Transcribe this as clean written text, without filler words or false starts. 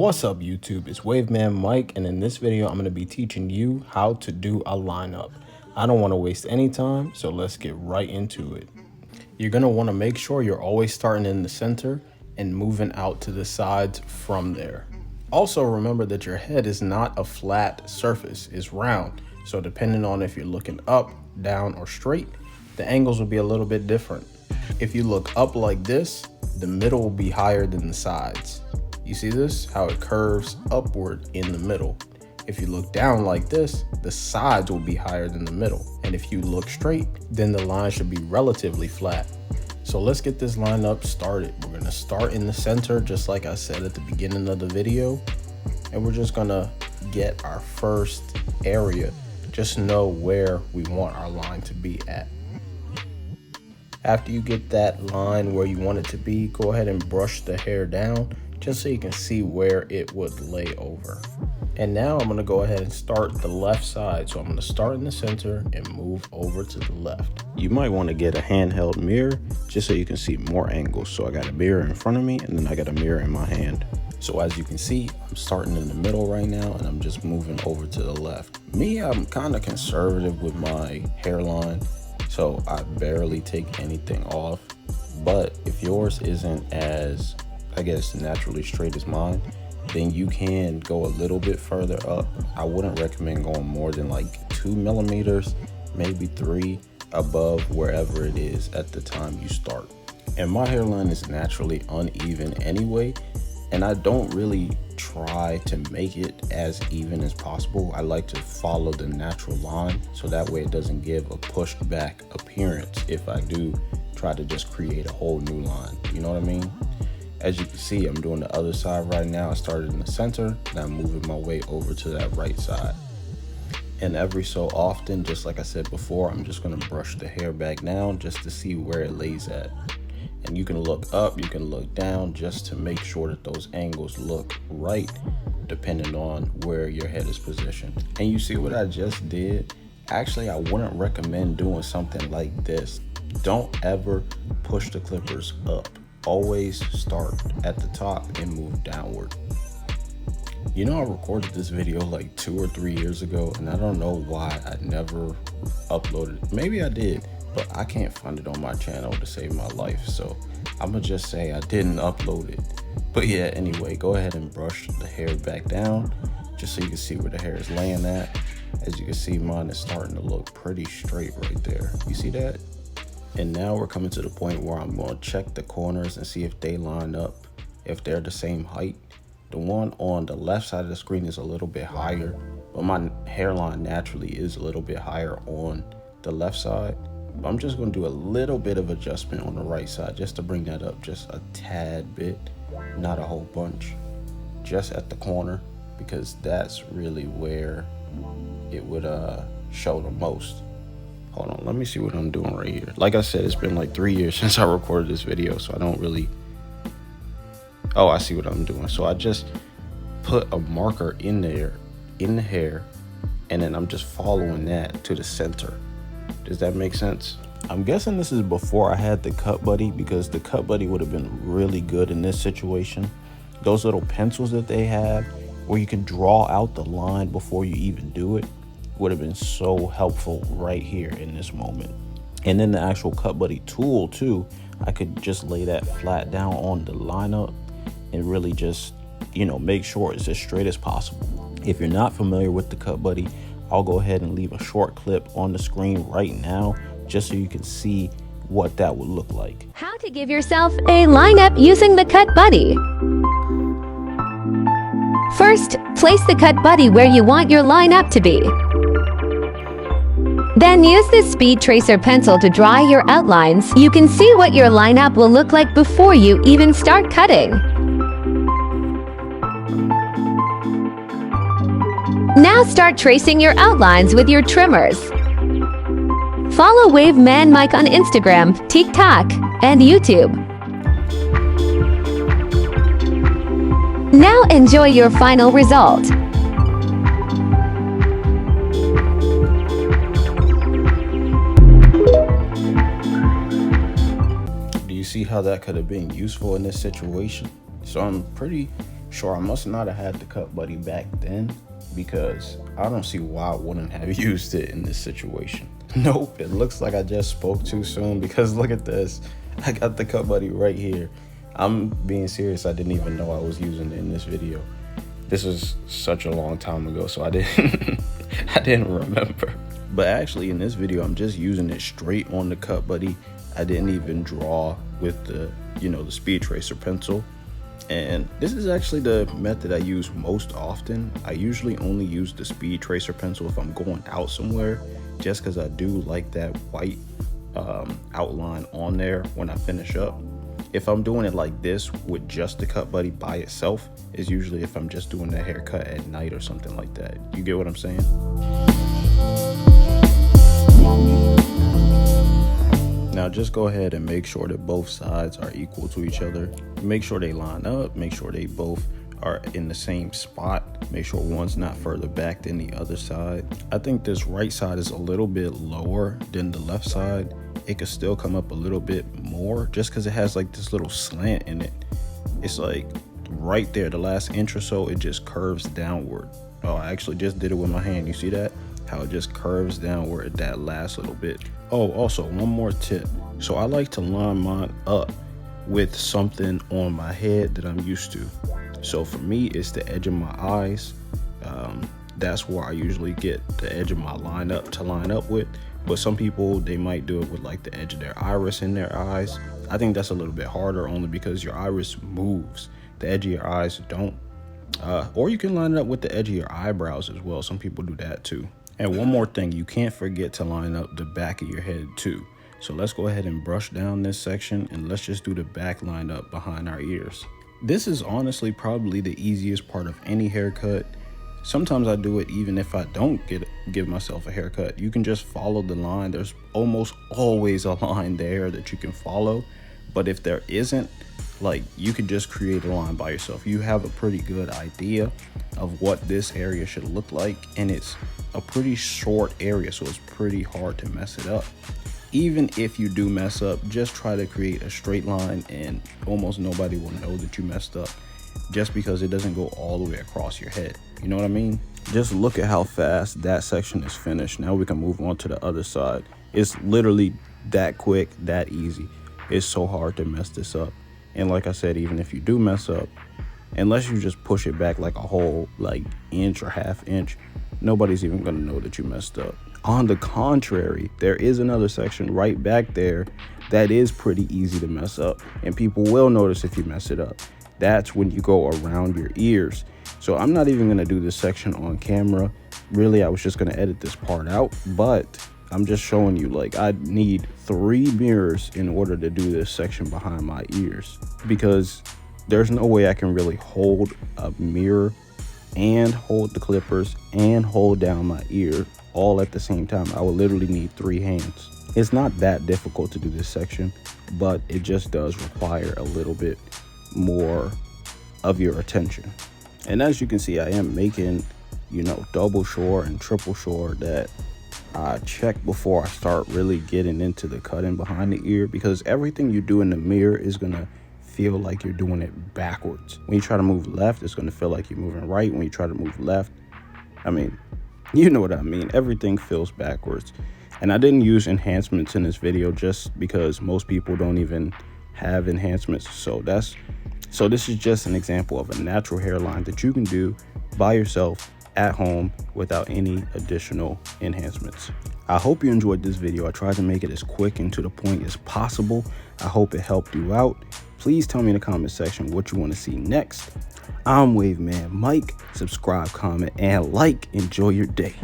What's up YouTube, it's Waveman Mike, and in this video I'm going to be teaching you how to do a lineup. I don't want to waste any time, so let's get right into it. You're going to want to make sure you're always starting in the center and moving out to the sides from there. Also remember that your head is not a flat surface, it's round, so depending on if you're looking up, down, or straight, the angles will be a little bit different. If you look up like this, the middle will be higher than the sides. You see this? How it curves upward in the middle. If you look down like this, the sides will be higher than the middle. And if you look straight, then the line should be relatively flat. So let's get this lineup started. We're gonna start in the center, just like I said at the beginning of the video. And we're just gonna get our first area. Just know where we want our line to be at. After you get that line where you want it to be, go ahead and brush the hair down just so you can see where it would lay over. And now I'm gonna go ahead and start the left side. So I'm gonna start in the center and move over to the left. You might wanna get a handheld mirror just so you can see more angles. So I got a mirror in front of me and then I got a mirror in my hand. So as you can see, I'm starting in the middle right now and I'm just moving over to the left. Me, I'm kind of conservative with my hairline, so I barely take anything off. But if yours isn't as, I guess, naturally straight as mine, then you can go a little bit further up. I wouldn't recommend going more than like 2 millimeters, maybe 3 above wherever it is at the time you start. And my hairline is naturally uneven anyway, and I don't really try to make it as even as possible. I like to follow the natural line so that way it doesn't give a pushed back appearance if I do try to just create a whole new line. You know what I mean? As you can see, I'm doing the other side right now. I started in the center, now I'm moving my way over to that right side. And every so often, just like I said before, I'm just gonna brush the hair back down just to see where it lays at. And you can look up, you can look down just to make sure that those angles look right, depending on where your head is positioned. And you see what I just did? Actually, I wouldn't recommend doing something like this. Don't ever push the clippers up. Always start at the top and move downward. You know, I recorded this video like 2 or 3 years ago, and I don't know why I never uploaded it. Maybe I did, but I can't find it on my channel to save my life, so I'm gonna just say I didn't upload it. But yeah, anyway, go ahead and brush the hair back down just so you can see where the hair is laying at. As you can see, mine is starting to look pretty straight right there. You see that? And now we're coming to the point where I'm going to check the corners and see if they line up, if they're the same height. The one on the left side of the screen is a little bit higher, but my hairline naturally is a little bit higher on the left side. But I'm just going to do a little bit of adjustment on the right side just to bring that up just a tad bit, not a whole bunch, just at the corner, because that's really where it would show the most. Hold on, let me see what I'm doing right here. Like I said, it's been like 3 years since I recorded this video, so I don't really... Oh, I see what I'm doing. So I just put a marker in there, in the hair, and then I'm just following that to the center. Does that make sense? I'm guessing this is before I had the cut buddy, because the cut buddy would have been really good in this situation. Those little pencils that they have, where you can draw out the line before you even do it, would have been so helpful right here in this moment. And then the actual cut buddy tool too, I could just lay that flat down on the lineup and really just, you know, make sure it's as straight as possible. If you're not familiar with the cut buddy, I'll go ahead and leave a short clip on the screen right now just so you can see what that would look like. How to give yourself a lineup using the cut buddy. First, place the cut buddy where you want your lineup to be. Then use this speed tracer pencil to draw your outlines. You can see what your lineup will look like before you even start cutting. Now start tracing your outlines with your trimmers. Follow Waveman Mike on Instagram, TikTok, and YouTube. Now enjoy your final result. Do you see how that could have been useful in this situation? So I'm pretty Sure, I must not have had the cut buddy back then, because I don't see why I wouldn't have used it in this situation. Nope, it looks like I just spoke too soon, because look at this. I got the cut buddy right here. I'm being serious, I didn't even know I was using it in this video. This was such a long time ago, so I didn't remember. But actually in this video, I'm just using it straight on the cut buddy. I didn't even draw with the, the speed tracer pencil. And this is actually the method I use most often. I usually only use the speed tracer pencil if I'm going out somewhere, just because I do like that white outline on there when I finish up. If I'm doing it like this with just the cut buddy by itself, is usually if I'm just doing the haircut at night or something like that. You get what I'm saying? Now just go ahead and make sure that both sides are equal to each other. Make sure they line up, make sure they both are in the same spot. Make sure one's not further back than the other side. I think this right side is a little bit lower than the left side. It could still come up a little bit more just because it has like this little slant in it. It's like right there, the last inch or so, it just curves downward. Oh, I actually just did it with my hand. You see that? How it just curves downward that last little bit. Oh, also one more tip. So I like to line mine up with something on my head that I'm used to. So for me, it's the edge of my eyes. That's where I usually get the edge of my line up with. But some people, they might do it with like the edge of their iris in their eyes. I think that's a little bit harder only because your iris moves. The edge of your eyes don't. Or you can line it up with the edge of your eyebrows as well. Some people do that too. And one more thing, you can't forget to line up the back of your head too. So let's go ahead and brush down this section and let's just do the back line up behind our ears. This is honestly probably the easiest part of any haircut. Sometimes I do it even if I don't give myself a haircut. You can just follow the line. There's almost always a line there that you can follow. But if there isn't, like, you could just create a line by yourself. You have a pretty good idea of what this area should look like, and it's a pretty short area, so it's pretty hard to mess it up. Even if you do mess up, just try to create a straight line and almost nobody will know that you messed up, just because it doesn't go all the way across your head. You know what I mean? Just look at how fast that section is finished. Now we can move on to the other side. It's literally that quick, that easy. It's so hard to mess this up. And like I said, even if you do mess up, unless you just push it back like a whole inch or half inch, nobody's even gonna know that you messed up. On the contrary, there is another section right back there that is pretty easy to mess up, and people will notice if you mess it up. That's when you go around your ears. So I'm not even gonna do this section on camera. Really, I was just gonna edit this part out, but I'm just showing you, like, I need 3 mirrors in order to do this section behind my ears, because there's no way I can really hold a mirror and hold the clippers and hold down my ear all at the same time. I would literally need 3 hands. It's not that difficult to do this section, but it just does require a little bit more of your attention. And as you can see, I am making, double sure and triple sure that I check before I start really getting into the cutting behind the ear, because everything you do in the mirror is gonna feel like you're doing it backwards. When you try to move left, it's gonna feel like you're moving right. When you try to move left, you know what I mean. Everything feels backwards. And I didn't use enhancements in this video just because most people don't even have enhancements. So this is just an example of a natural hairline that you can do by yourself at home without any additional enhancements. I hope you enjoyed this video. I tried to make it as quick and to the point as possible. I hope it helped you out. Please tell me in the comment section what you want to see next. I'm Waveman Mike. Subscribe, comment, and like. Enjoy your day.